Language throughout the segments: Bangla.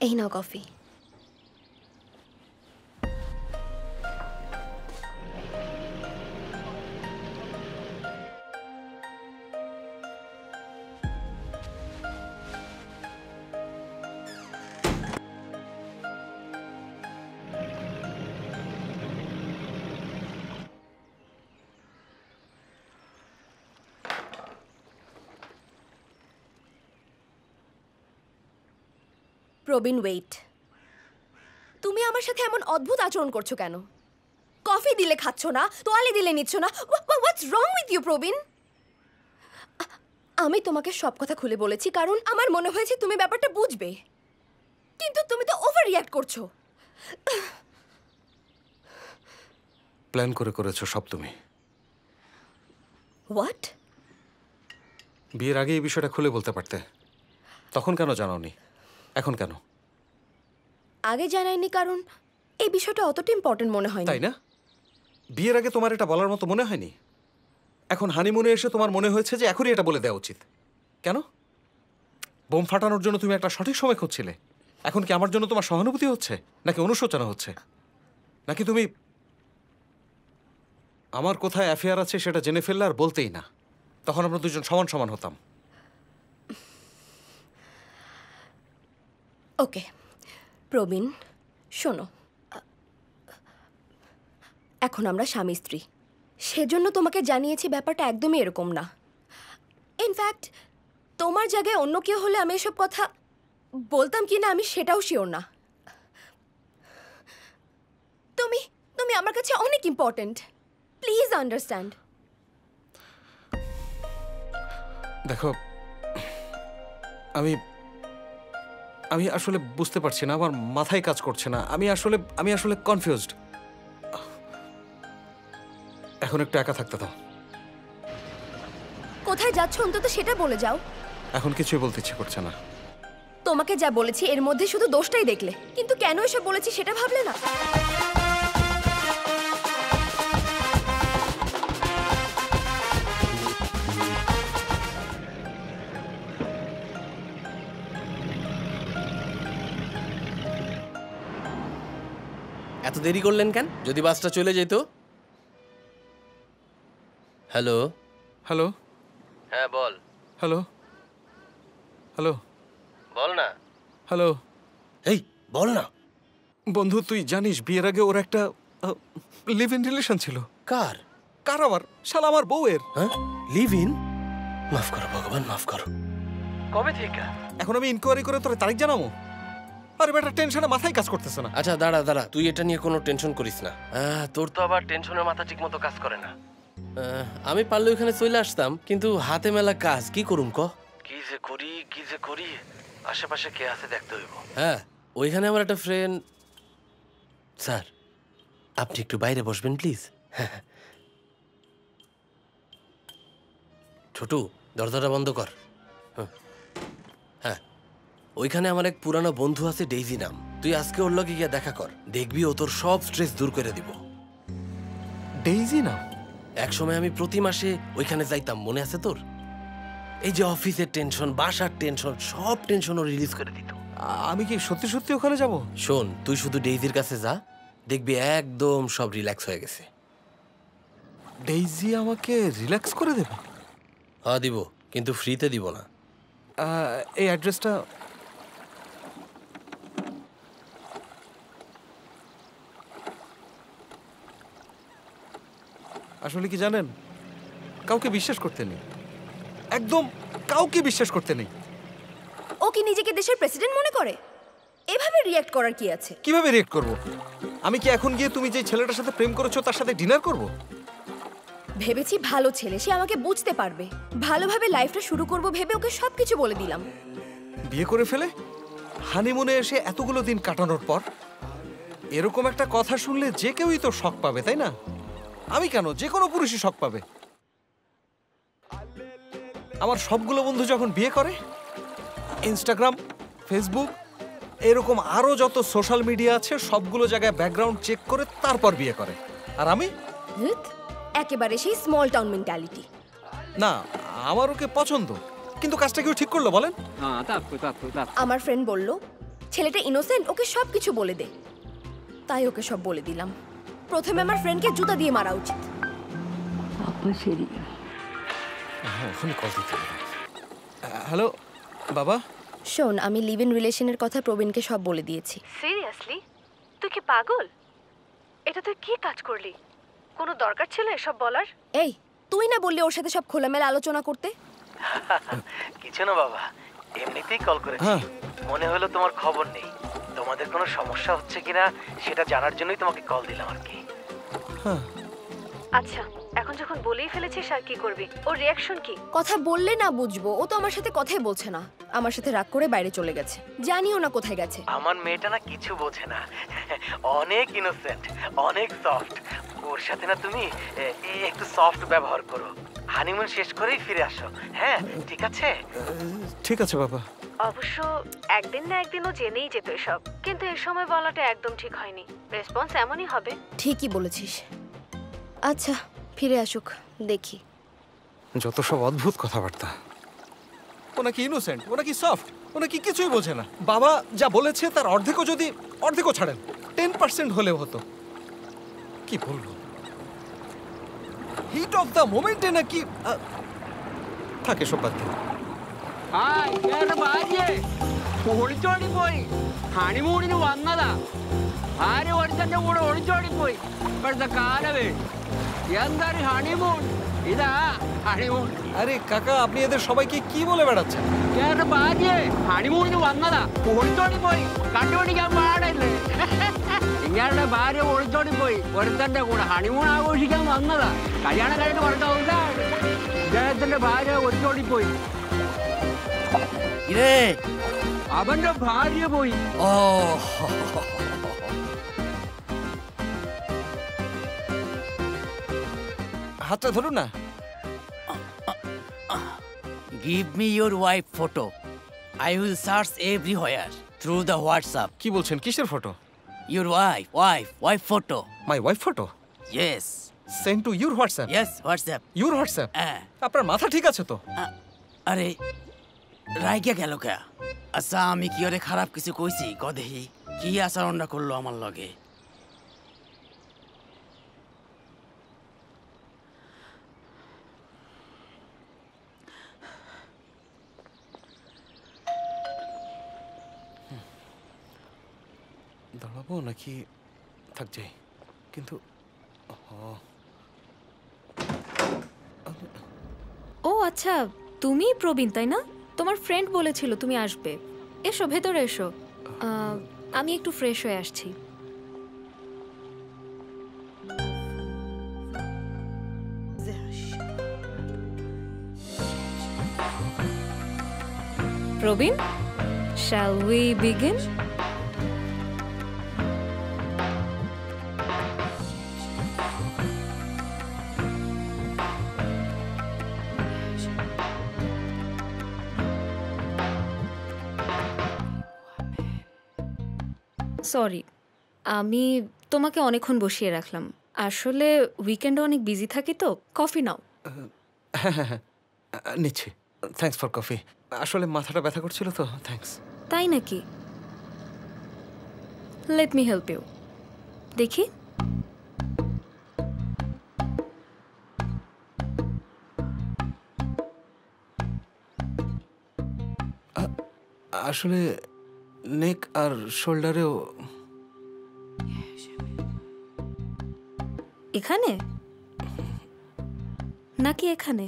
এই নাও কফি। প্রবীণ, ওয়েট। তুমি আমার সাথে এমন অদ্ভুত আচরণ করছো কেন? কফি দিলে খাচ্ছ না, তোয়ালে দিলে নিচ্ছ না। হোয়াটস রং উইথ ইউ প্রবীণ? আমি তোমাকে সব কথা খুলে বলেছি কারণ আমার মনে হয়েছে তুমি ব্যাপারটা বুঝবে, কিন্তু তুমি তো ওভার রিঅ্যাক্ট করছো। প্ল্যান করে করেছো সব তুমি। হোয়াট? বিয়ের আগে এই বিষয়টা খুলে বলতে পারতে। তখন কেন জানাওনি? এখন কেন? আগে জানাইনি কারণ এই বিষয়টা অতটা ইম্পর্টেন্ট মনে হয়নি। তাই না? বিয়ের আগে তোমার এটা বলার মতো মনে হয়নি? এখন হানিমুনে এসে তোমার মনে হয়েছে যে এখনই এটা বলে দেওয়া উচিত। কেন? বোম ফাটানোর জন্য তুমি একটা সঠিক সময় খুঁজছিলে। এখন কি আমার জন্য তোমার সহানুভূতি হচ্ছে, নাকি অনুশোচনা হচ্ছে, নাকি তুমি আমার কোথায় অ্যাফেয়ার আছে সেটা জেনে ফেললে আর বলতেই না? তখন আমরা দুজন সমান সমান হতাম। ওকে প্রবীণ, শোনো, এখন আমরা স্বামী স্ত্রী, সেজন্য তোমাকে জানিয়েছি ব্যাপারটা একদমই এরকম না। ইনফ্যাক্ট তোমার জায়গায় অন্য কেউ হলে আমি এসব কথা বলতাম কি না আমি সেটাও শিওর না। তুমি তুমি আমার কাছে অনেক ইম্পর্ট্যান্ট, প্লিজ আন্ডারস্ট্যান্ড। দেখো, আমি আমি আসলে বুঝতে পারছি না, আমার মাথায় কাজ করছে না। আমি আসলে কনফিউজড। এখন একটু একা থাকতে দাও। কোথায় যাচ্ছ অন্তত সেটা বলে যাও। এখন কিছুই বলতে ইচ্ছে করছে না। তোমাকে যা বলেছি এর মধ্যে শুধু দোষটাই দেখলে, কিন্তু কেন এসব বলেছি সেটা ভাবলে না। এত দেরি করলেন কেন? যদি বাসটা চলে যেত। হ্যালো হ্যালো হ্যাঁ বল। হ্যালো হ্যালো বল না। হ্যালো এই বল না। বন্ধু, তুই জানিস বিয়ের আগে ওর একটা লিভ ইন রিলেশন ছিল। কার? কার আবার? শালা আমার বউয়ের। হ্যাঁ, লিভ ইন? মাফ করো ভগবান, মাফ করো। কবে থেকে? এখন আমি ইনকোয়ারি করে তোর তারিখ জানাবো? আরে বেটা, টেনশনে মাথায় কাজ করতেছে না। আচ্ছা দাঁড়া দাঁড়া, তুই এটা নিয়ে কোনো টেনশন করিস না। তোর তো আবার টেনশনের মাথা ঠিক মতো কাজ করে না। আমি পারলে ওইখানে চলে আসতাম, কিন্তু হাতে মেলা কাজ, কি করুম ক? কি যে করি আশেপাশে কে আছে দেখতে হইব। হ্যাঁ, ওইখানে আমার একটা ফ্রেন্ড। স্যার আপনি একটু বাইরে বসবেন প্লিজ। ছোটু, দরজাটা বন্ধ কর। হ্যাঁ, ওইখানে আমার এক পুরানো বন্ধু আছে, ডেইজি নাম। তুই আজকে ওর লগে গিয়া দেখা কর, দেখবি ও তোর সব স্ট্রেস দূর করে দিব। ডেইজি না? একসময় আমি প্রতি মাসে ওইখানে যাইতাম, মনে আছে তোর? এই যে অফিসের টেনশন, বাসার টেনশন, সব টেনশন ও রিলিজ করে দিত। আমি কি সত্যি সত্যি ওখানে যাব? শোন, তুই শুধু ডেইজির কাছে যা, দেখবি একদম সব রিল্যাক্স হয়ে গেছে। ডেইজি আমাকে রিল্যাক্স করে দেবে? হ্যাঁ দিব, কিন্তু ফ্রিতে দিব না। এই অ্যাড্রেসটা আসলে কি জানেন, কাউকে বিশ্বাস করতে নেই, একদম কাউকে বিশ্বাস করতে নেই। ও কি নিজেকে দেশের প্রেসিডেন্ট মনে করে? এভাবে রিঅ্যাক্ট করার কি আছে? কিভাবে রিঅ্যাক্ট করব? আমি কি এখন গিয়ে তুমি যে ছেলেটার সাথে প্রেম করেছো তার সাথে ডিনার করব? ভেবেছি ভালো ছেলে, সে আমাকে বুঝতে পারবে, ভালোভাবে লাইফটা শুরু করব ভেবে ওকে সবকিছু বলে দিলাম। বিয়ে করে ফেলে হানিমুনে এসে এতগুলো দিন কাটানোর পর এরকম একটা কথা শুনলে যে কেউই তো শক পাবে, তাই না? আমি কেন, যে কোনো পুরুষই শক পাবে। আমার সবগুলো বন্ধু যখন বিয়ে করে, ইনস্টাগ্রাম, ফেসবুক, এরকম আরো যত সোশ্যাল মিডিয়া আছে সবগুলো জায়গায় ব্যাকগ্রাউন্ড চেক করে তারপর বিয়ে করে। আর আমি একেবারে সেই স্মল টাউন মেন্টালিটি। না, আমার ওকে পছন্দ, কিন্তু কাজটা কেউ ঠিক করলো বলেন? আমার ফ্রেন্ড বলল ছেলেটা ইনোসেন্ট, ওকে সব কিছু বলে দে। তাই ওকে সব বলে দিলাম। প্রথমে আমার ফ্রেন্ডকে জুতা দিয়ে মারা উচিত। এখনই কল দিতে হবে। হ্যালো বাবা। শোন, আমি লিভ ইন রিলেশনের কথা প্রবীণকে সব বলে দিয়েছি। সিরিয়াসলি? তুই কি পাগল? এটা তুই কি কাজ করলি? কোনো দরকার ছিল এসব বলার? এই, তুই না বললি ওর সাথে সব খোলামেলা আলোচনা করতে? কিছু না বাবা, এমনিতেই কল করেছি। হ্যাঁ। মনে হলো তোমার খবর নেই, তোমাদের কোনো সমস্যা হচ্ছে কিনা সেটা জানার জন্যই তোমাকে কল দিলাম আর কি। আচ্ছা, এখন যখন বলেই ফেলেছিস আর কি করবি? ওর রিয়াকশন কি? কথা বললে না বুঝবো, ও তো আমার সাথে কথাই বলছে না। আমার সাথে রাগ করে বাইরে চলে গেছে, জানিও না কোথায় গেছে। আমার মেয়েটা না কিছু বোঝে না, অনেক ইনোসেন্ট, অনেক সফট। ওর সাথে না তুমি একটু সফট ব্যবহার করো। হানিমুন শেষ করেই ফিরে আসো, হ্যাঁ? ঠিক আছে? ঠিক আছে বাবা। অবশ্য একদিন না একদিন ও জেনেই যেত এসব, কিন্তু এই সময় বলাটা একদম ঠিক হয়নি। রেসপন্স এমনই হবে। ঠিকই বলেছিস। আচ্ছা, ফিরে আসুক, দেখি। যত সব অদ্ভুত কথাবার্তা। ও নাকি ইনোসেন্ট, ও নাকি সফট, ও নাকি কিছুই বোঝে না। বাবা যা বলেছে তার অর্ধেকও ছাড়েন, 10% হলেও হতো। কি বলবো, হিট অফ দ্য মোমেন্টে নাকি থাকে। সব বাদ দিন। ഭാര്യ ഒളിച്ചോടിപ്പോയി. ഹണിമൂണിന് വന്നതാ. ഭാര്യ ഒരുത്തന്റെ കൂടെ ഒളിച്ചോടിപ്പോയി. ഇപ്പോഴത്തെ കാലവേ എന്തൊരു ഹണിമൂൺ. ഇതാ ഹണിമൂൺ. আরে কাকা, আপনি এদের সবাইকে কি বলে বেড়াচ্ছেন? ഏറെ ഭാര്യ ഹണിമൂണിന് വന്നതാ. ഒളിച്ചോടിപ്പോയി. കണ്ടുപിടിക്കാൻ പാടല്ലേ. ഇയാളുടെ ഭാര്യ ഒളിച്ചോടിപ്പോയി. ഒരുത്തന്റെ കൂടെ ഹണിമൂൺ ആഘോഷിക്കാൻ വന്നതാ. കല്യാണം കഴിഞ്ഞ് പുറത്താവില്ല. ഇദ്ദേഹത്തിന്റെ ഭാര്യ ഒളിച്ചോടിപ്പോയി. রে അവന്റെ ഭാര്യ പോയി. ও হাতটা ধরুন না। Give me your wife photo. I will search everywhere through the WhatsApp. কি বলছেন? কিসের photo? Your wife photo. My wife photo Yes, send to your WhatsApp. yes, WhatsApp. Your WhatsApp? আপনার মাথা ঠিক আছে তো? আরে রাইগা গেল কে? আচ্ছা, আমি কি ওরে খারাপ কিছু কইছি? কদেহি কি আচরণটা করলো আমার লগে? দাঁড়াবো নাকি থাক যাই? কিন্তু ও আচ্ছা, তুমি প্রবীণ তাই না? তোমার ফ্রেন্ড বলেছিল তুমি আসবে। এসো, ভেতরে এসো। আমি একটু ফ্রেশ হয়ে আসছি। প্রবীণ, shall we begin? সরি, আমি তোমাকে অনেকক্ষণ বসিয়ে রাখলাম। আসলে উইকেন্ডে অনেক বিজি থাকি তো। কফি নাও। নিচ্ছি। Thanks for coffee. আসলে মাথাটা ব্যথা করছিল তো, থ্যাঙ্কস। তাই নাকি? Let me help you. দেখি। আসলে নেক আর শোল্ডারেও। এখানে নাকি এখানে?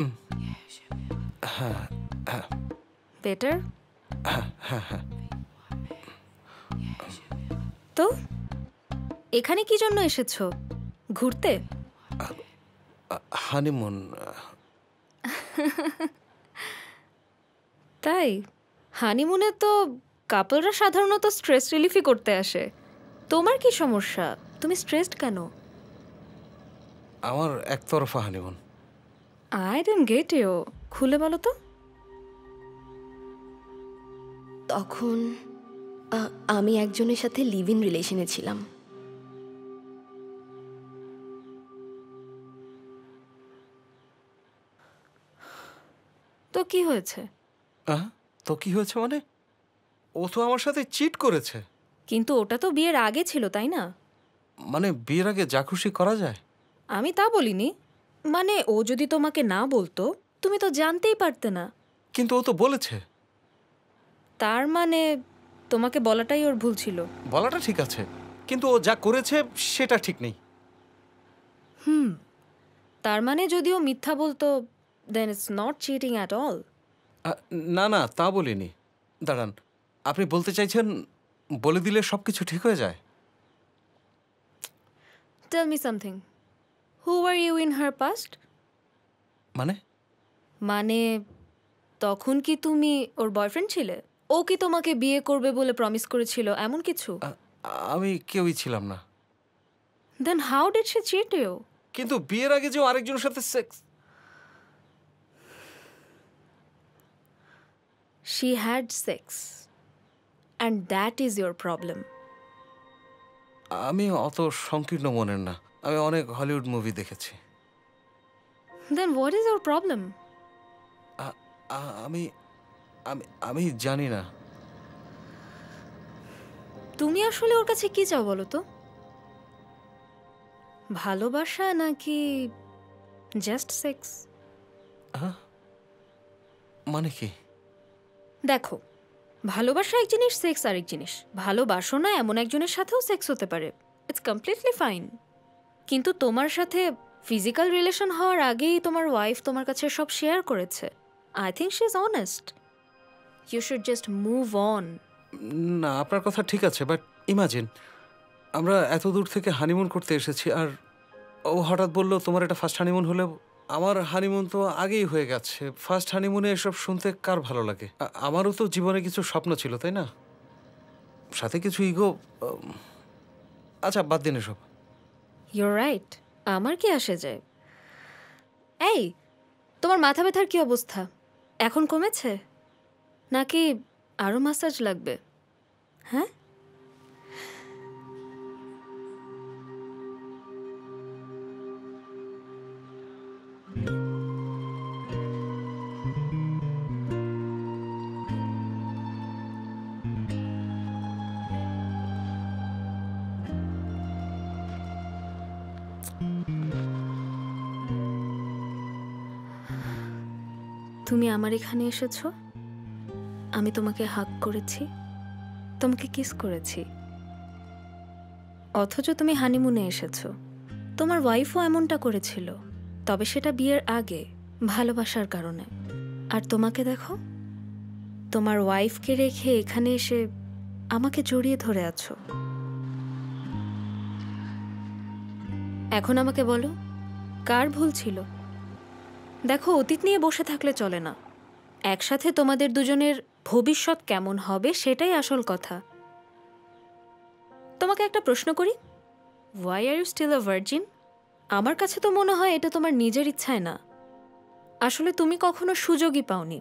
বেটার? তো এখানে কি জন্য এসেছো? ঘুরতে? হানিমুন। তাই? হানিমুনে তো কাপলরা সাধারণত স্ট্রেস রিলিফই করতে আসে। তোমার কি সমস্যা? তুমি স্ট্রেসড কেন? আমার একতরফা honeymoon. I don't get you. খুলে বলো তো। তখন আমি একজনের সাথে লিভ ইন রিলেশনে ছিলাম। তো কি হয়েছে? তো কি হয়েছে মানে? ও তো আমার সাথে চিট করেছে। কিন্তু ওটা তো বিয়ের আগে ছিল, তাই না? মানে বিয়ের আগে যা খুশি করা যায়? আমি তা বলিনি। মানে ও যদি তোমাকে না বলতো তুমি তো জানতেই পারতে না। কিন্তু ও তো বলেছে। তার মানে তোমাকে বলাটাই ওর ভুল ছিল। বলাটা ঠিক আছে, কিন্তু ও যা করেছে সেটা ঠিক নেই। তার মানে যদি ও মিথ্যা বলতো then it's not cheating at all. না না, তা বলিনি। দাঁড়ান, আপনি বলতে চাইছেন বলে দিলে সব কিছু ঠিক হয়ে যায়? Tell me something, who are you in her past? মানে মানে তখন কি তুমি ওর বয়ফ্রেন্ড ছিলে? ও কি তোমাকে বিয়ে করবে বলে প্রমিস করেছিল এমন কিছু? আমি কেউই ছিলাম না। Then how did she cheat you? কিন্তু বিয়ের আগে যে ও আরেকজনের সাথে sex. She had sex. And that is your problem. আমি অত সংকীর্ণ মনের না, আমি অনেক হলিউড মুভি দেখেছি। Then what is your problem? আমি আমি আমি জানি না। তুমি আসলে ওর কাছে কি চাও বলো তো? ভালোবাসা নাকি জাস্ট সেক্স? মানে কি? দেখো, ভালোবাসা এক জিনিস, সেক্স আরেক জিনিস। ভালোবাসো না এমন একজনের সাথেও সেক্স হতে পারে, ইটস কমপ্লিটলি ফাইন। কিন্তু তোমার সাথে ফিজিক্যাল রিলেশন হওয়ার আগেই তোমার ওয়াইফ তোমার কাছে সব শেয়ার করেছে। I think she is honest. You should just move on. না, আপনার কথা ঠিক আছে, বাট ইমাজিন আমরা এত দূর থেকে হানিমুন করতে এসেছি, আর ও হঠাৎ বলল তোমার এটা ফার্স্ট হানিমুন হলে। আমার হানিমুন তো আগেই হয়ে গেছে। ফার্স্ট হানিমুনে এসব শুনতে কার ভালো লাগে? আমারও তো জীবনে কিছু স্বপ্ন ছিল, তাই না? সাথে কিছু ইগো। আচ্ছা, বাদ দিন এসব। ইউর রাইট, আমার কি আসে যায়? এই, তোমার মাথা ব্যথার কি অবস্থা? এখন কমেছে নাকি আরো ম্যাসাজ লাগবে? হ্যাঁ, তুমি আমার এখানে এসেছো, আমি তোমাকে হাগ করেছি, তোমাকে কিস করেছি, অথচ তুমি হানিমুনে এসেছো। তোমার ওয়াইফও এমনটা করেছিল, তবে সেটা বিয়ের আগে, ভালোবাসার কারণে। আর তোমাকে দেখো, তোমার ওয়াইফকে রেখে এখানে এসে আমাকে জড়িয়ে ধরে আছো। এখন আমাকে বলো, কার ভুল ছিল? দেখো, অতীত নিয়ে বসে থাকলে চলে না। একসাথে তোমাদের দুজনের ভবিষ্যৎ কেমন হবে সেটাই আসল কথা। তোমাকে একটা প্রশ্ন করি, why are you still a virgin? আমার কাছে তো মনে হয় এটা তোমার নিজের ইচ্ছায় না। আসলে তুমি কখনো সুযোগই পাওনি,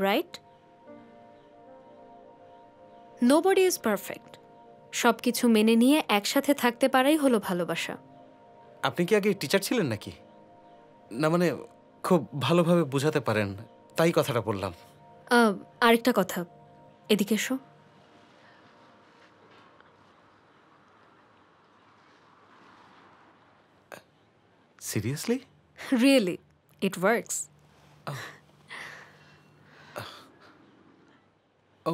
রাইট? Nobody is perfect. সব কিছু মেনে নিয়ে একসাথে থাকতে পারাই হলো ভালোবাসা। আপনি কি আগে টিচার ছিলেন নাকি? না মানে খুব ভালোভাবে বোঝাতে পারেন, তাই কথাটা বললাম। আরেকটা কথা, এদিকে এসো। Seriously? Really, it works. Oh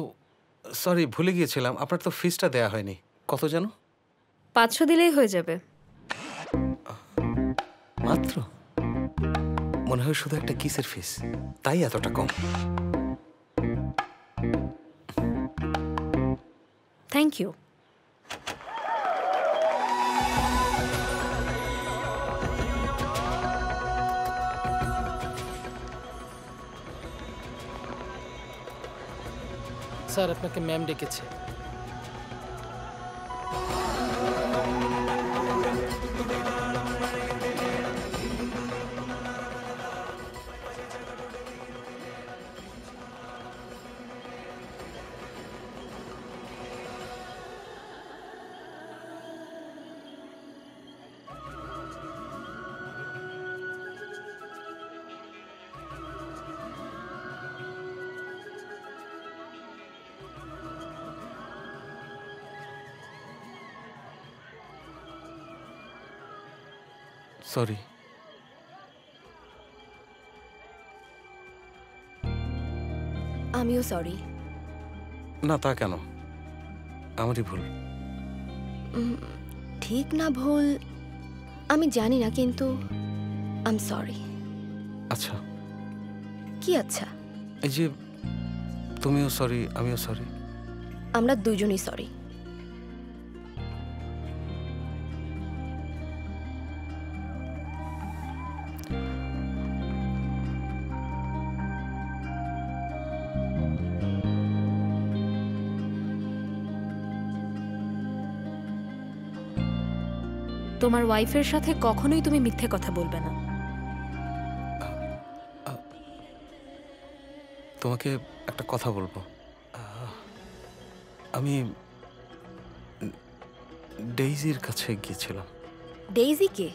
sorry, ভুলে গিয়েছিলাম, আপনার তো ফিসটা দেয়া হয়নি। কত যেন? 500 দিলেই হয়ে যাবে। মাত্র? মনে হয় শুধু একটা কিসের ফিস, তাই এতটা কম। Thank you. স্যার, আপনাকে ম্যাম ডেকেছে। সরি। আমিও সরি। না, তা কেন? আমারই ভুল। ঠিক না ভুল আমি জানি না, কিন্তু আই এম সরি। আচ্ছা, কি আচ্ছা? এই যে তুমিও সরি, আমিও সরি। আমরা দুজনই সরি। তোমার ওয়াইফের সাথে কখনোই তুমি মিথ্যে কথা বলবে না। তোমাকে একটা কথা বলবো। আমি ডেইজির কাছে গিয়েছিলাম। ডেইজি কে?